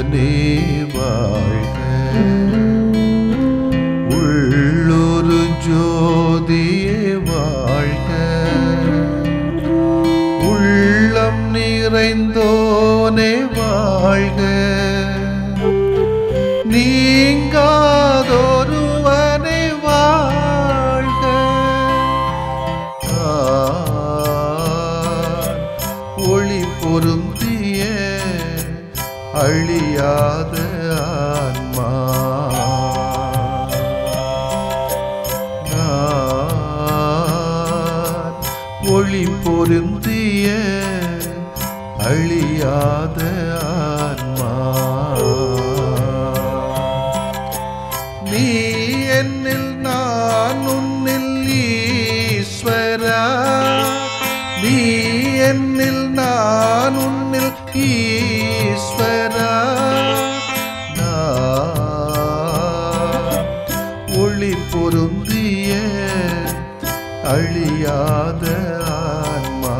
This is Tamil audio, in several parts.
தேவனே வாழ்க. உள்ளொரு ஜோதியே வாழ்க. உள்ளம் நிறைந்தோனே வாழ்க. நீங்காதொருவனே வாழ்க. ஒளி பொருந்திய அழியாத ஆன்மா. ஒளி பொருந்திய அழியாத ஆன்மா. நீ என்னில் நான் உன்னில் ஈஸ்வரா. நீ என்னில் நான் உன்னில் ஈஸ்வரா. ஒளி பொருந்திய அழியாத ஆன்மா.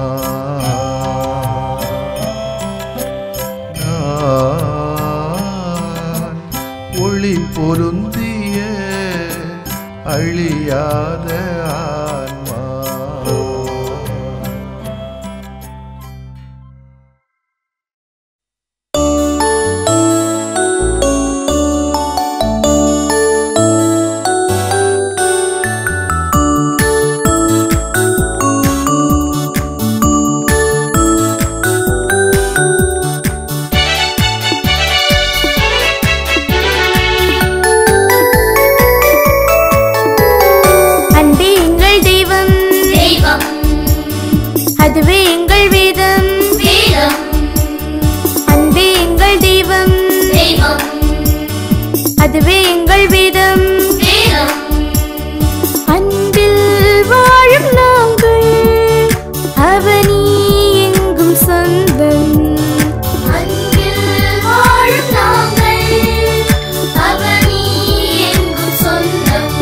ஒளி பொருந்திய அழியாத ஆன்மா. அதுவே எங்கள் வேதம். அன்பே எங்கள் தெய்வம். அதுவே எங்கள் வேதம். அன்பில் வாழும் நாங்கள் அவனி எங்கும் சொந்தம். அன்பில் வாழும் நாங்கள் அவனி எங்கும் சொந்தம்.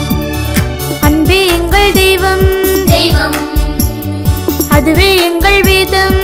அன்பே எங்கள் தெய்வம். அதுவே எங்கள் வேதம்.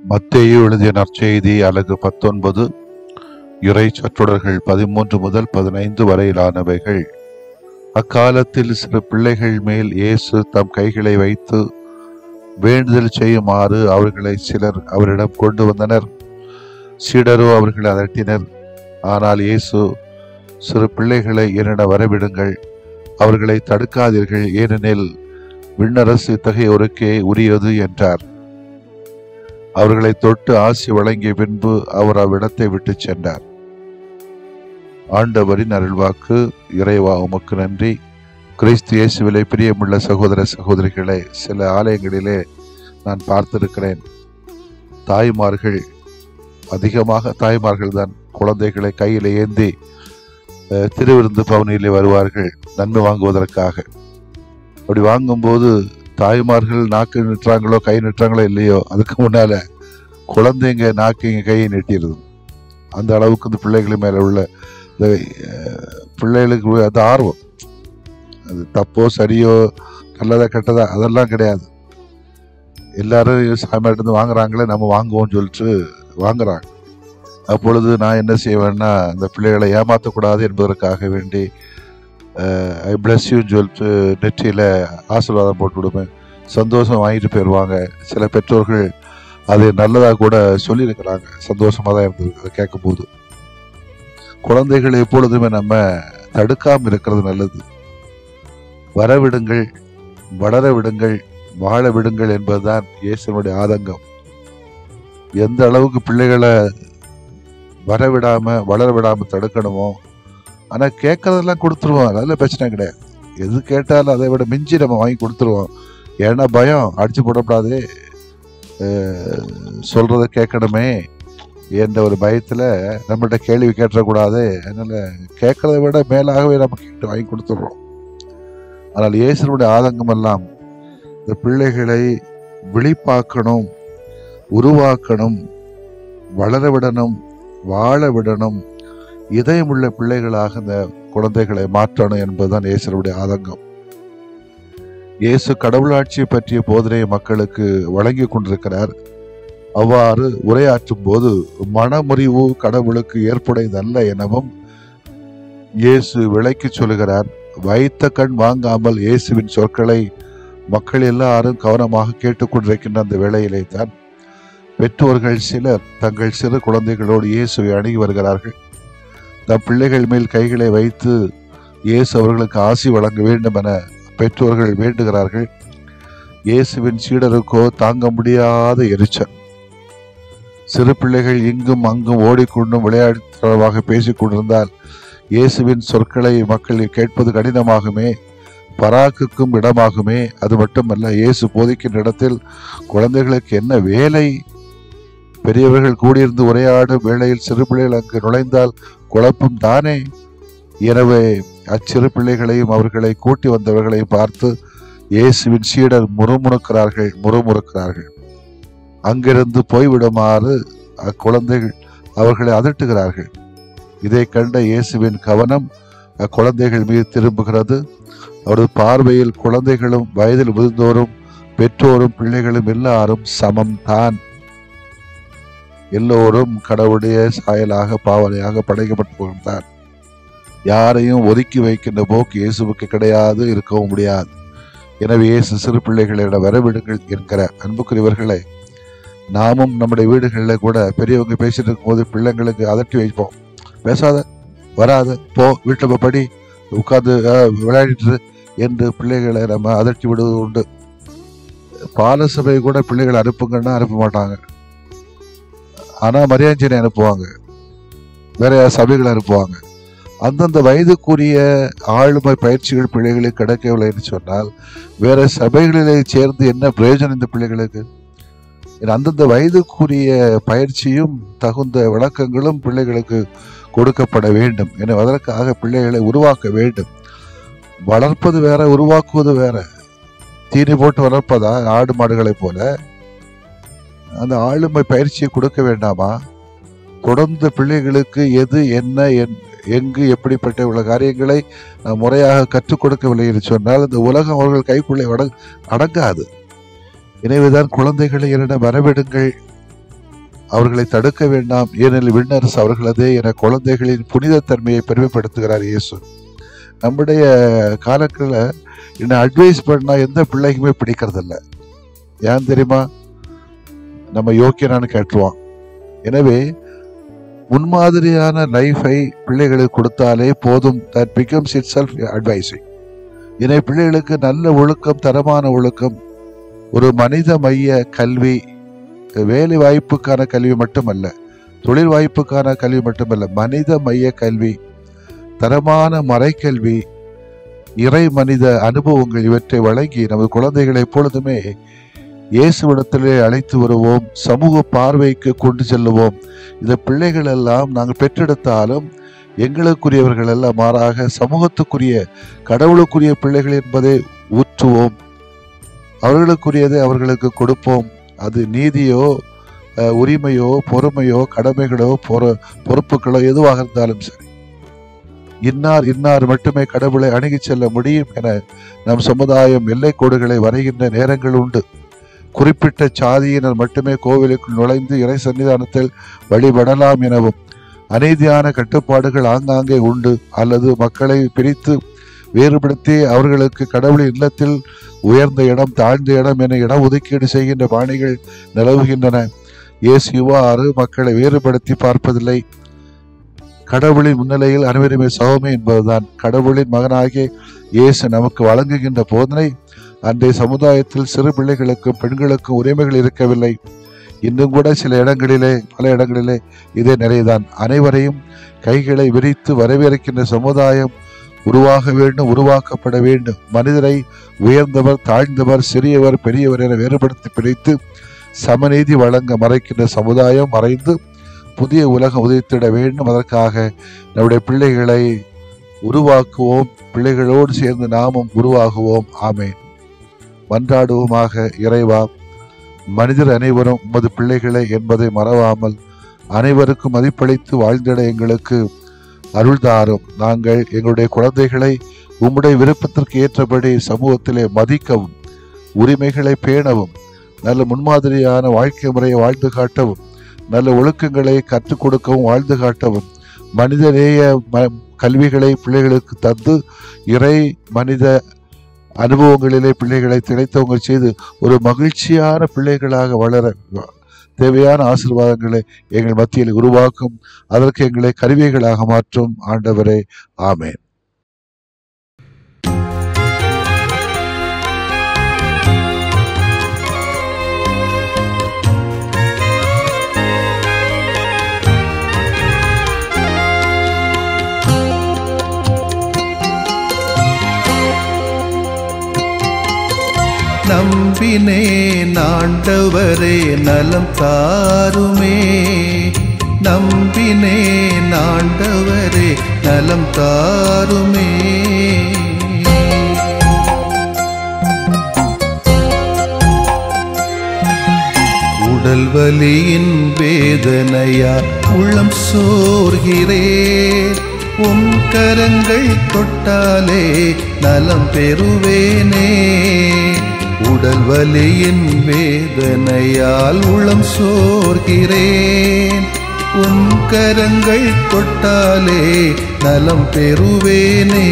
மத்தேயு எழுதிய நற்செய்தி அலகு 19 இறை சொற்றொடர்கள் 13 முதல் 15 வரையிலானவைகள். அக்காலத்தில் சிறு பிள்ளைகள் மேல் இயேசு தம் கைகளை வைத்து வேண்டுதல் செய்யுமாறு அவர்களை சிலர் அவரிடம் கொண்டு வந்தனர். சீடரோ அவர்களை அதட்டினர். ஆனால் இயேசு, சிறு பிள்ளைகளை என்னிடம் வரவிடுங்கள், அவர்களை தடுக்காதீர்கள், ஏனெனில் விண்ணரசு இத்தகையோருக்கே உரியது என்றார். அவர்களை தொட்டு ஆசி வழங்கிய பின்பு அவர் அவ்விடத்தை விட்டு சென்றார். ஆண்டவரின் அருள்வாக்கு. இறைவா உமக்கு நன்றி. கிறிஸ்து இயேசுவிலே பிரியமுள்ள சகோதர சகோதரிகளை, சில ஆலயங்களிலே நான் பார்த்திருக்கிறேன். தாய்மார்கள், அதிகமாக தாய்மார்கள் தான் குழந்தைகளை கையில் ஏந்தி திருவிருந்து பவனியிலே வருவார்கள் நன்மை வாங்குவதற்காக. அப்படி வாங்கும்போது தாய்மார்கள் நாக்கு நிட்டுறாங்களோ கை நிட்டுறாங்களோ இல்லையோ, அதுக்கு முன்னால குழந்தைங்க நாக்கு கையை நீட்டிடுது. அந்த அளவுக்கு இந்த பிள்ளைகள் மேல உள்ள பிள்ளைகளுக்கு அது ஆர்வம். அது தப்போ சரியோ நல்லதா கெட்டதா அதெல்லாம் கிடையாது. எல்லாரும் சாமியார்ட்டு வாங்குறாங்களே, நம்ம வாங்குவோம்னு சொல்லிட்டு வாங்குறாங்க. அப்பொழுது நான் என்ன செய்வேன்னா, இந்த பிள்ளைகளை ஏமாற்றக்கூடாது என்பதற்காக வேண்டி ஐ பிளஸ் யூன்னு சொல்லிட்டு நெற்றியில் ஆசீர்வாதம் போட்டு விடுவேன். சந்தோஷம் வாங்கிட்டு போயிடுவாங்க. சில பெற்றோர்கள் அது நல்லதாக கூட சொல்லியிருக்கிறாங்க. சந்தோஷமாக தான் இருந்தது அதை கேட்கும்போது. குழந்தைகள் எப்பொழுதுமே நம்ம தடுக்காமல் இருக்கிறது நல்லது. வரவிடுங்கள், வளர விடுங்கள், வாழ விடுங்கள் என்பதுதான் இயேசுனுடைய ஆதங்கம். எந்த அளவுக்கு பிள்ளைகளை வரவிடாம வளர விடாம தடுக்கணுமோ, ஆனா கேட்கறதெல்லாம் கொடுத்துருவோம். அதில் பிரச்சனை கிடையாது. எது கேட்டாலும் அதை விட மிஞ்சி நம்ம வாங்கி கொடுத்துருவோம். ஏன்னா பயம், அடிச்சு போடக்கூடாது, சொல்றத கேட்கணுமே என்ற ஒரு பயத்துல நம்மள்கிட்ட கேள்வி கேட்டக்கூடாது. அதனால கேட்கறத விட மேலாகவே நம்ம கேட்டு வாங்கி கொடுத்துடுறோம். ஆனால் இயேசுனுடைய ஆதங்கம் எல்லாம் இந்த பிள்ளைகளை விழிப்பாக்கணும், உருவாக்கணும், வளர விடணும், வாழ விடணும், இதயமுள்ள பிள்ளைகளாக இந்த குழந்தைகளை மாற்றணும் என்பதுதான் இயேசுடைய ஆதங்கம். இயேசு கடவுளாட்சியை பற்றிய போதனை மக்களுக்கு வழங்கி கொண்டிருக்கிறார். அவ்வாறு உரையாற்றும் போது மனமுறிவு கடவுளுக்கு ஏற்புடையதல்ல எனவும் இயேசு விளக்கி சொல்கிறார். வைத்த கண் வாங்காமல் இயேசுவின் சொற்களை மக்கள் எல்லாரும் கவனமாக கேட்டுக்கொண்டிருக்கின்ற அந்த வேளையிலே தான் பெற்றோர்கள் சிலர் தங்கள் சிறு குழந்தைகளோடு இயேசுவை அணுகி வருகிறார்கள். தம் பிள்ளைகள் மேல் கைகளை வைத்து இயேசு அவர்களுக்கு ஆசி வழங்க வேண்டும் என பெற்றோர்கள் வேண்டுகிறார்கள். இயேசுவின் சீடருக்கோ தாங்க முடியாத எரிச்சல். சிறு பிள்ளைகள் இங்கும் அங்கும் ஓடிக்கொண்டும் விளையாட்டுத்தனமாக பேசிக் கொண்டிருந்தால் இயேசுவின் சொற்களை மக்கள் கேட்பது கடினமாகுமே, பராக்குக்கும் இடமாகுமே. அது மட்டுமல்ல, இயேசு போதிக்கின்ற இடத்தில் குழந்தைகளுக்கு என்ன வேலை? பெரியவர்கள் கூடியிருந்து உரையாடும் வேளையில் சிறு பிள்ளைகள் அங்கு நுழைந்தால் குழப்பம் தானே. எனவே அச்சிறு பிள்ளைகளையும் அவர்களை கூட்டி வந்தவர்களையும் பார்த்து இயேசுவின் சீடர் முறுமுறுக்கிறார்கள். அங்கிருந்து போய்விடுமாறு அக்குழந்தைகள் அவர்களை அதட்டுகிறார்கள். இதை கண்ட இயேசுவின் கவனம் அக்குழந்தைகள் மீது திரும்புகிறது. அவரது பார்வையில் குழந்தைகளும் வயதில் முதிர்ந்தோரும் பெற்றோரும் பிள்ளைகளும் எல்லாரும் சமம்தான். எல்லோரும் கடவுளுடைய சாயலாக பாவனையாக படைக்கப்பட்டவர்கள்தான். யாரையும் ஒதுக்கி வைக்கின்ற போக்கு இயேசுவுக்கு கிடையாது, இருக்கவும் முடியாது. எனவே இயேசு சிறு பிள்ளைகளிடம் வரவிடுங்கள் என்கிற அன்புக்குரியவர்களை, நாமும் நம்முடைய வீடுகளில் கூட பெரியவங்க பேசிட்டு இருக்கும்போது பிள்ளைங்களுக்கு அதட்டி வைப்போம். பேசாத, வராத, போ, வீட்டில் போய் படி, உட்காந்து விளையாடிட்டு என்று பிள்ளைகளை நம்ம அதட்டி விடுவது உண்டு. பால சபை கூட பிள்ளைகளை அனுப்புங்கன்னா அனுப்ப மாட்டாங்க. ஆனா மரியாதை அனுப்புவாங்க, வேற சபைகளை அனுப்புவாங்க. அந்தந்த வயதுக்குரிய ஆளுமை பயிற்சிகள் பிள்ளைகளுக்கு கிடைக்கவில்லை என்று சொன்னால் வேற சபைகளிலே சேர்ந்து என்ன பிரயோஜனம் இந்த பிள்ளைகளுக்கு? அந்தந்த வயதுக்குரிய பயிற்சியும் தகுந்த விளக்கங்களும் பிள்ளைகளுக்கு கொடுக்கப்பட வேண்டும். எனவே அதற்காக பிள்ளைகளை உருவாக்க வேண்டும். வளர்ப்பது வேற, உருவாக்குவது வேற. தீனி போட்டு வளர்ப்பதா ஆடு மாடுகளை போல? அந்த ஆளுமை பயிற்சியை கொடுக்க வேண்டாமா? தொடர்ந்து பிள்ளைகளுக்கு எது என்ன எங்கு எப்படிப்பட்ட உள்ள காரியங்களை முறையாக கற்றுக் கொடுக்கவில்லை என்று சொன்னால் இந்த உலகம் அவர்கள் கைக்குள்ளே அடங்காது. எனவேதான் குழந்தைகளை என்னிடம் வரவிடுங்கள், அவர்களை தடுக்க வேண்டாம், ஏனெனில் விண்ணரசு அவர்களதே என குழந்தைகளின் புனித தன்மையை பெருமைப்படுத்துகிறார் இயேசு. நம்முடைய காலங்களில் என்ன அட்வைஸ் பண்ணா எந்த பிள்ளைக்குமே பிடிக்கிறதில்ல. ஏன் தெரியுமா? நம்ம யோக்கியனான்னு கேட்டுருவான். எனவே முன்மாதிரியான லைஃபை பிள்ளைகளுக்கு கொடுத்தாலே போதும். That becomes it self advising. எனவே பிள்ளைகளுக்கு நல்ல ஒழுக்கம், தரமான ஒழுக்கம், ஒரு மனித மைய கல்வி, வேலை வாய்ப்புக்கான கல்வி மட்டுமல்ல, தொழில் வாய்ப்புக்கான கல்வி மட்டுமல்ல, மனித மைய கல்வி, தரமான மறைக்கல்வி, இறை மனித அனுபவங்கள் இவற்றை வழங்கி நமது குழந்தைகளை எப்பொழுதுமே இயேசுவிடத்திலே அழைத்து வருவோம், சமூக பார்வைக்கு கொண்டு செல்லுவோம். இந்த பிள்ளைகள் எல்லாம் நாங்கள் பெற்றெடுத்தாலும் எங்களுக்குரியவர்கள் அல்ல, மாறாக சமூகத்துக்குரிய கடவுளுக்குரிய பிள்ளைகள் என்பதை ஊற்றுவோம். அவர்களுக்குரியதை அவர்களுக்கு கொடுப்போம். அது நீதியோ, உரிமையோ, பொறுமையோ, கடமைகளோ, பொறுப்புகளோ எதுவாக இருந்தாலும் சரி, இன்னார் மட்டுமே கடவுளை அணுகி செல்ல முடியும் என நம் சமுதாயம் எல்லை கோடுகளை வரைகின்ற நேரங்கள் உண்டு. குறிப்பிட்ட சாதியினர் மட்டுமே கோவிலுக்குள் நுழைந்து இறை சன்னிதானத்தில் வழிபடலாம் எனவும் அநீதியான கட்டுப்பாடுகள் ஆங்காங்கே உண்டு. அல்லது மக்களை பிரித்து வேறுபடுத்தி அவர்களுக்கு கடவுளின் இல்லத்தில் உயர்ந்த இடம், தாழ்ந்த இடம் என இடம் ஒதுக்கீடு செய்கின்ற பாணிகள் நிலவுகின்றன. இயேசு இவ்வாறு மக்களை வேறுபடுத்தி பார்ப்பதில்லை. கடவுளின் முன்னிலையில் அனைவருமே சகோமே என்பதுதான் கடவுளின் மகனாகிய இயேசு நமக்கு வழங்குகின்ற போதனை. அன்றைய சமுதாயத்தில் சிறு பிள்ளைகளுக்கும் பெண்களுக்கும் உரிமைகள் இருக்கவில்லை. இன்னும் கூட பல இடங்களிலே இதே நிலைதான். அனைவரையும் கைகளை விரித்து வரவேற்கின்ற சமுதாயம் உருவாக வேண்டும், உருவாக்கப்பட வேண்டும். மனிதரை உயர்ந்தவர், தாழ்ந்தவர், சிறியவர், பெரியவர் என வேறுபடுத்தி பிரித்து சமநீதி வழங்க மறைக்கின்ற சமுதாயம் மறைந்து புதிய உலகம் உதித்திட வேண்டும். அதற்காக நம்முடைய பிள்ளைகளை உருவாக்குவோம். பிள்ளைகளோடு சேர்ந்து நாமும் உருவாகுவோம். ஆமென். மன்றாடுவோமாக. இறைவா, மனிதர் அனைவரும் உமது பிள்ளைகளை என்பதை மறவாமல் அனைவருக்கும் மதிப்பளித்து வாழ்ந்திட எங்களுக்கு அருள்தாரும். நாங்கள் எங்களுடைய குழந்தைகளை உம்முடைய விருப்பத்திற்கு ஏற்றபடி சமூகத்திலே மதிக்கவும், உரிமைகளை பேணவும், நல்ல முன்மாதிரியான வாழ்க்கை முறையை வாழ்ந்து காட்டவும், நல்ல ஒழுக்கங்களை கற்றுக் கொடுக்கவும் வாழ்ந்து காட்டவும், மனிதநேய கல்விகளை பிள்ளைகளுக்கு தந்து இறை மனித அனுபவங்களிலே பிள்ளைகளை திளைத்தவங்க செய்து ஒரு மகிழ்ச்சியான பிள்ளைகளாக வளர தேவையான ஆசீர்வாதங்களை எங்கள் மத்தியில் உருவாக்கும். அதற்கு எங்களை கருவிகளாக மாற்றும் ஆண்டவரே. ஆமென். நம்பினேன் ஆண்டவரே நலம் தாருமே, நம்பினேன் ஆண்டவரே நலம் தாருமே. உடல் வலியின் வேதனையா உள்ளம் சோர்கிறேன், உம் கரங்கள் தொட்டாலே நலம் பெறுவேனே. உடல் வலியின் வேதனையால் உளம் சோர்கிறேன், உம் கரங்கள் தொட்டாலே நலம் பெறுவேனே.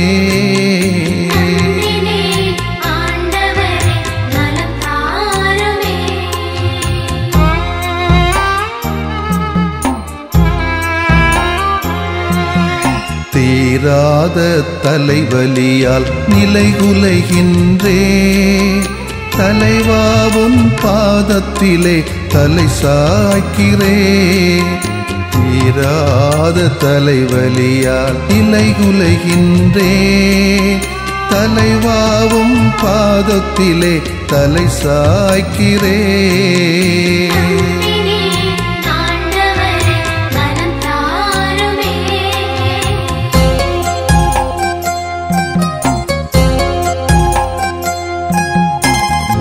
தீராத தலைவலியால் நிலைகுலைகின்றேன், தலைவாவும் பாதத்திலே தலை சாய்க்கிறேன். தீராத தலைவலியால் நிலைகுலைகின்றேன், தலைவாவும் பாதத்திலே தலை சாய்க்கிறேன்.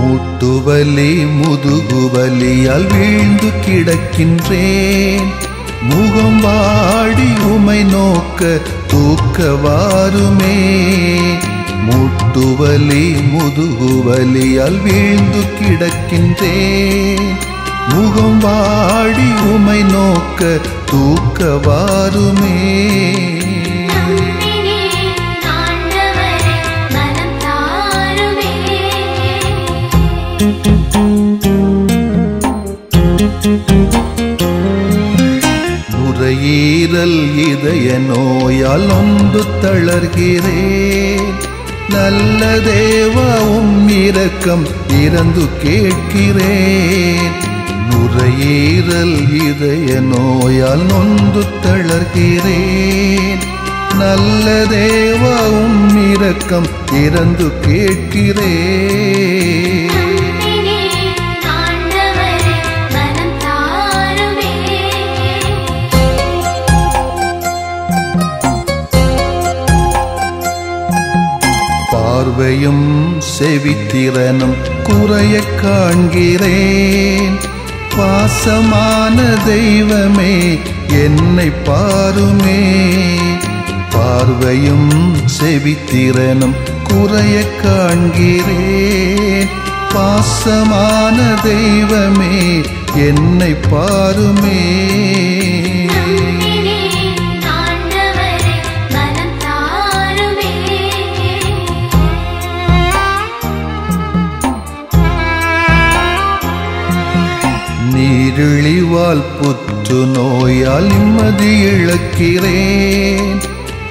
முட்டுவலி முதுகுவலியால் வீழ்ந்து கிடக்கின்றேன், முகம் வாடி உமை நோக்க தூக்கவாருமே. முட்டுவலி முதுகுவலியால் வீழ்ந்து கிடக்கின்றேன், முகம் வாடி உமை நோக்க தூக்க வாருமே. நுரையீரல் இதய நோயால் நொந்து தளர்கிறேன். நல்ல தேவாவும் இரக்கம் இறந்து கேட்கிறேன். நுரையீரல் இதய நோயால் நொந்து தளர்கிறேன். நல்ல தேவாவும் இரக்கம் இறந்து கேட்கிறேன். பார்வையும் செவித்திறனும் குறைய காண்கிறேன். பாசமான தெய்வமே என்னை பாருமே. பார்வையும் செவித்திறனும் குறைய காண்கிறேன். பாசமான தெய்வமே என்னை பாருமே. நீரிழிவால் புற்று நோயால் நிம்மதி இழக்கிறேன்.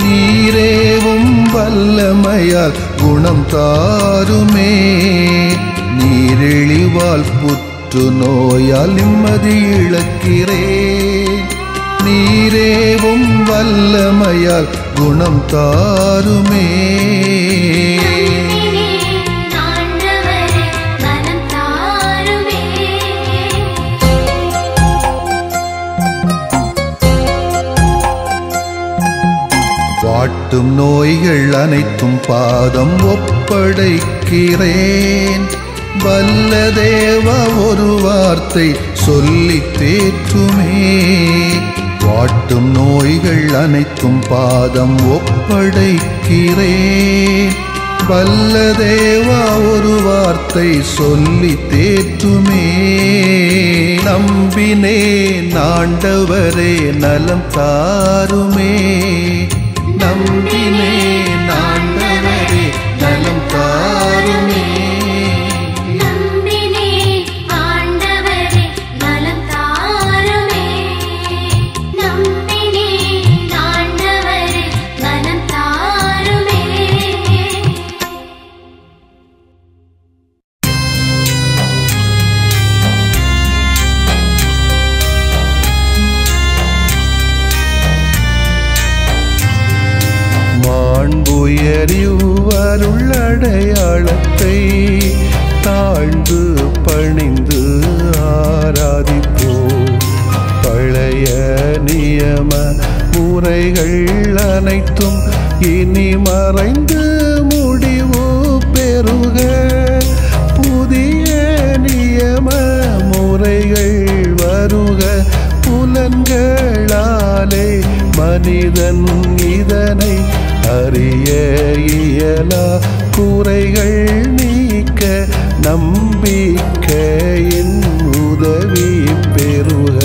நீரேவும் வல்லமையால் குணம் தாருமே. நீரிழிவால் புற்று நோயால் நிம்மதி இழக்கிறேன். நீரேவும் வல்லமையால் குணம் தாருமே. வாட்டும் நோய்கள் அனைத்தும் பாதம் ஒப்படைக்கிறேன். வல்ல தேவா ஒரு வார்த்தை சொல்லி தேற்றுமே. வாட்டும் நோய்கள் அனைத்தும் பாதம் ஒப்படைக்கிறேன். வல்ல தேவா ஒரு வார்த்தை சொல்லி தேற்றுமே. நம்பினேன் ஆண்டவரே நலம் தாருமே. நம்பினேன் ஆண்டவரே நலம் தாருமே. நம்பினேன் ஆண்டவரே நலம் தாருமே. நம்பினேன் ஆண்டவரே நலம் தாருமே. மாண்புயரிவருள் அடையாளத்தை தாழ்ந்து பணிந்து ஆராதிப்போம். பழைய நியம முறைகள் அனைத்தும் இனி மறைந்து முடிவு பெறுக. புதிய நியம முறைகள் வருக. புலன்களாலே மனிதன் இதனை அறிய இயலா. குறைகள் நீக்க நம்பிக்கையின் உதவி பெறுக.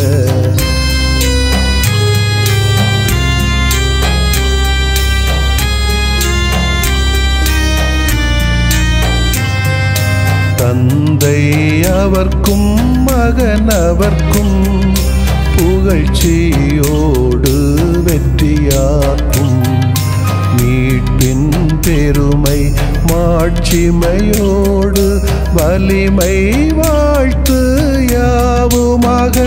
தந்தை அவர்க்கும் மகன் அவர்க்கும் புகழ்ச்சியோடு வெற்றியாக்கும். மீட்பின் பெருமை மாட்சிமையோடு வலிமை வாழ்த்து யாவுமாக.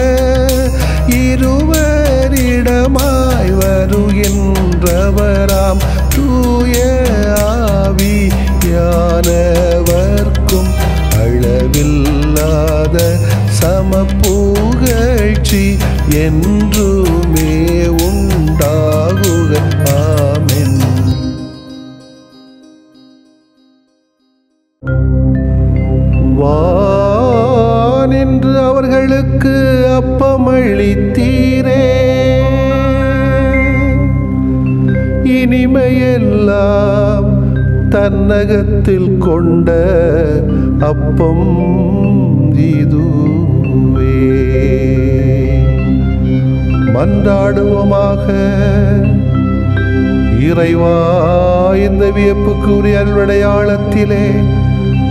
இருவரிடமாய் வருகின்றவராம் தூய ஆவியானவர்க்கும் அளவில்லாத சமப்புகழ்ச்சி என்றுமே உண்டாகுக. ஆமென். வானின்று அவர்களுக்கு அப்பமளித்தீரே. இனிமையெல்லாம் தன்னகத்தில் கொண்ட அப்பம் இது. மன்றாடுவோமாக. இறைவா, இந்த வியப்புக்குரிய அருளடையாளத்திலே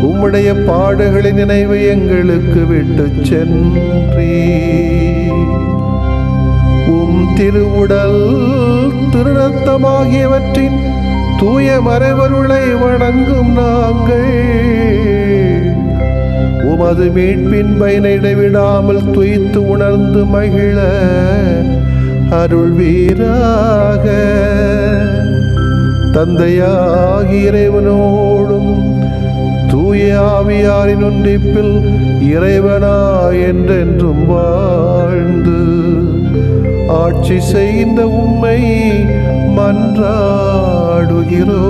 உம்முடைய பாடுகளின் நினைவு எங்களுக்கு விட்டு சென்றீ. உம் திருவுடல் திருநத்தமாகியவற்றின் தூய மறைபொருளை வணங்கும் நாங்கள் உமது மீட்பின் பயனை இடைவிடாமல் துய்த்து உணர்ந்து மகிழ அருள்வீராக. தந்தையாகிய இறைவனோடும் தூய ஆவியாரின் ஒன்றிப்பில் இறைவனா என்றென்றும் வாழ்ந்து ஆட்சி செய்த உம்மை மன்றாடுகிறோ.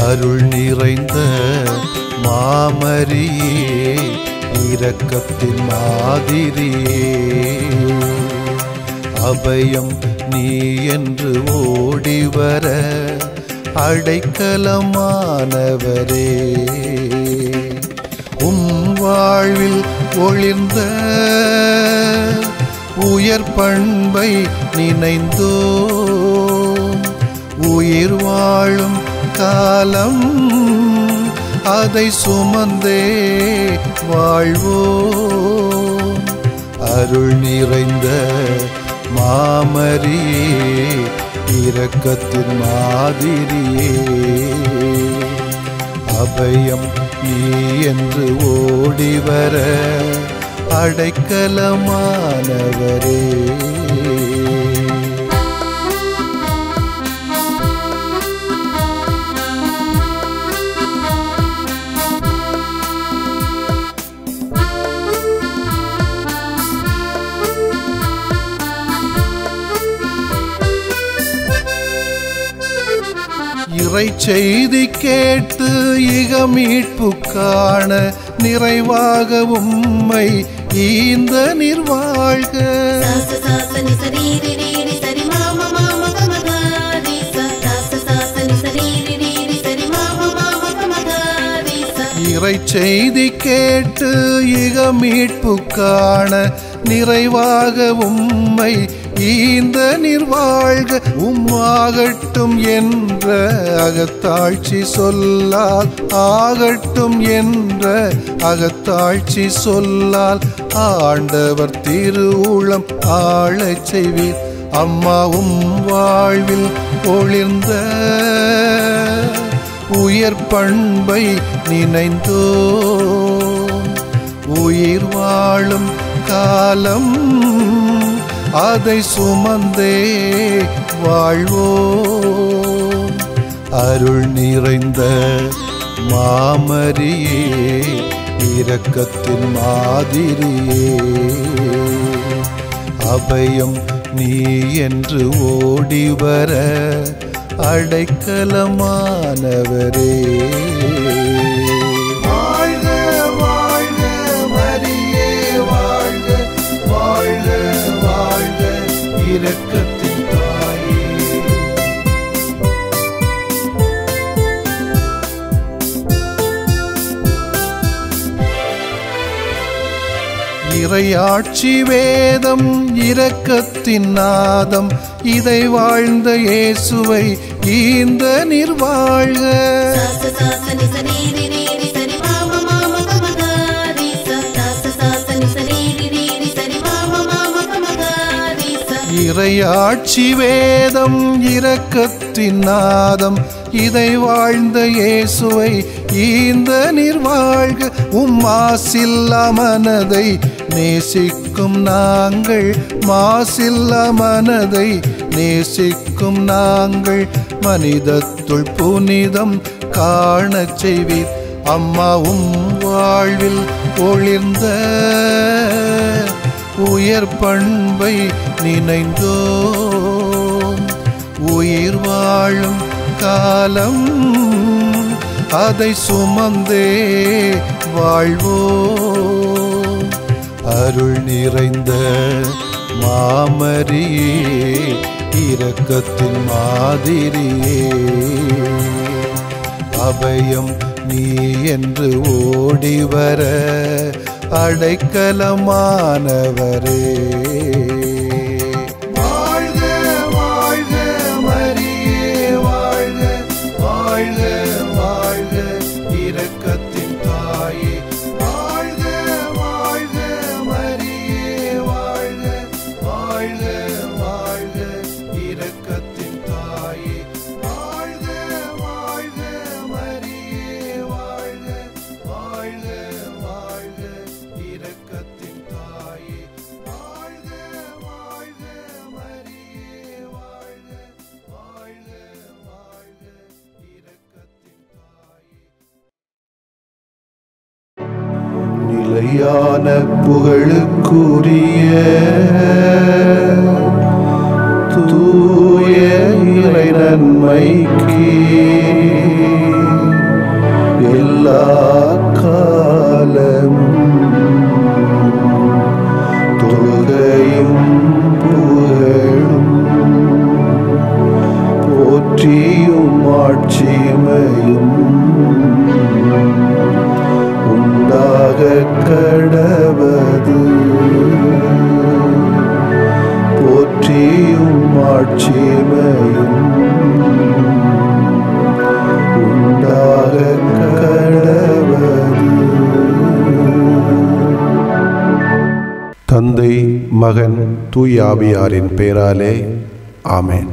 அருள் நிறைந்த மாமரியே, இரக்கத்தின் மாதிரியே, அபயம் நீ என்று ஓடிவர அடைக்கலமானவரே, உம் வாழ்வில் ஒளிர்ந்த உயர் பண்பை நினைந்தோ உயிர் வாழும் காலம் அதை சுமந்தே வாழ்வோம். அருள் நிறைந்த மாமரியே, இரக்கத்தின் மாதிரியே, அபயம் நீ என்று ஓடிவர அடைக்கலமானவரே. இறை செய்தி கேட்டு இக மீட்பு காண நிறைவாக உம்மை ஈந்த நிர்வாழ்க. இறை செய்தி கேட்டு இக மீட்பு காண நிறைவாக உம்மை ஈந்த நிர்வாழ்க. உம்மாகட்டும் என்ற அகத்தாட்சி சொல்லால், ஆகட்டும் என்ற அகத்தாட்சி சொல்லால் ஆண்டவர் திருவுளம் ஆளச் செய்வீர். அம்மாவும் வாழ்வில் ஒளிர்ந்த உயர் பண்பை நினைந்தோ உயிர் வாழும் காலம் அதை சுமந்தே வாழ்வோம். அருள் நிறைந்த மாமரியே, இரக்கத்தின் மாதிரியே, அபயம் நீ என்று ஓடிவர அடைக்கலமானவரே. வாழ்க வாழ்க மரியே வாழ்க, இரக்கத்தின் தாயே. இறையாட்சி வேதம் இரக்கத்தின் நாதம், இதை வாழ்ந்த இயேசுவை ஈந்த நிர்வாழ்க. இறையாட்சி வேதம் இரக்கத்தின் நாதம், இதை வாழ்ந்த இயேசுவை ஈந்த நிர்வாழ்க. மாசில்லா மனதை நேசிக்கும் நாங்கள், மாசில்லா மனதை நேசிக்கும் நாங்கள், மனிதத்துள் புனிதம் காணச் செய்வீர். அம்மாவும் வாழ்வில் ஒளிர்ந்த உயர் பண்பை நினைந்தோம். உயிர் வாழும் காலம் அதை சுமந்தே வாழ்வோம். அருள் நிறைந்த மாமரியே, இரக்கத்தின் மாதிரியே, அபயம் நீ என்று ஓடிவர அடைக்கலமானவரே. வாழ்க வாழ்க மரியே, வாழ்க வாழ்க வாழ்க இரக்கத்தின் தாயே. வாழ்க வாழ்க மரியே, வாழ்க வாழ்க வாழ்க இரக்கத்தின் தாயே. வாழ்க வாழ்க மரியே, வாழ்க வாழ்க வாழ்க இரக்கத்தின் தாயே. வாழ்க வாழ்க மரியே, வாழ்க வாழ்க வாழ்க இரக்கத்தின் தாயே. நிலையான புகழுக்குரிய தூய இறை நன்மைக்கு எல்லா காலமும் தொழுகையும் புகழும் போற்றியும் ஆட்சிமையும் உண்டாக கடவது. போற்றியும் ஆட்சிமையும் உண்டாக கடவது. தந்தை, மகன், தூய ஆவியாரின் பெயராலே ஆமென்.